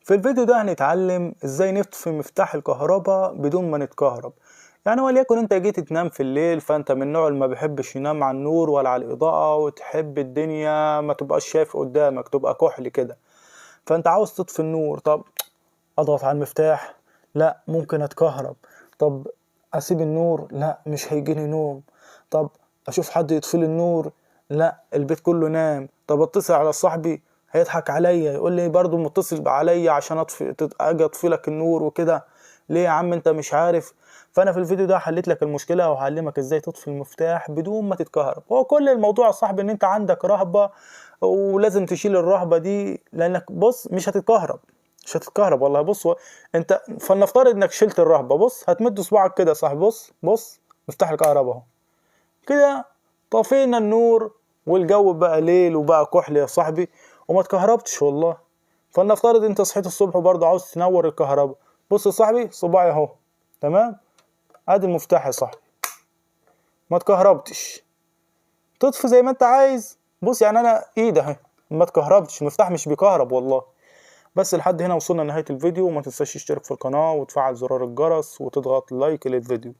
في الفيديو ده هنتعلم ازاي نطفي مفتاح الكهرباء بدون ما نتكهرب. يعني وليكن انت جيت تنام في الليل، فانت من النوع اللي ما بيحبش ينام على النور ولا على الاضاءة، وتحب الدنيا ما تبقاش شايف قدامك، تبقى كحل كده. فانت عاوز تطفي النور. طب اضغط على المفتاح؟ لا، ممكن اتكهرب. طب اسيب النور؟ لا، مش هيجيني نوم. طب اشوف حد يطفي لي النور؟ لا، البيت كله نام. طب اتصل على صاحبي؟ هيضحك عليا، يقول لي برضو متصل عليا عشان اجي اطفي لك النور وكده. ليه يا عم انت مش عارف؟ فانا في الفيديو ده حليت لك المشكله وهعلمك ازاي تطفي المفتاح بدون ما تتكهرب. هو كل الموضوع يا صاحبي ان انت عندك رهبه، ولازم تشيل الرهبه دي، لانك بص مش هتتكهرب والله. بص انت فلنفترض انك شلت الرهبه. بص هتمد صباعك كده، صح؟ بص مفتاح الكهرباء اهو كده. طفينا النور والجو بقى ليل وبقى كحل يا صاحبي، وما اتكهربتش والله. فلنفترض انت صحيت الصبح وبرضه عاوز تنور الكهرباء. بص يا صاحبي، صباعي اهو تمام، ادي المفتاح يا صاحبي، ما اتكهربتش. تطفي زي ما انت عايز. بص يعني انا ايدي اهي ما اتكهربتش، المفتاح مش بيكهرب والله. بس لحد هنا وصلنا لنهاية الفيديو، وما تنساش تشترك في القناة وتفعل زرار الجرس وتضغط لايك للفيديو.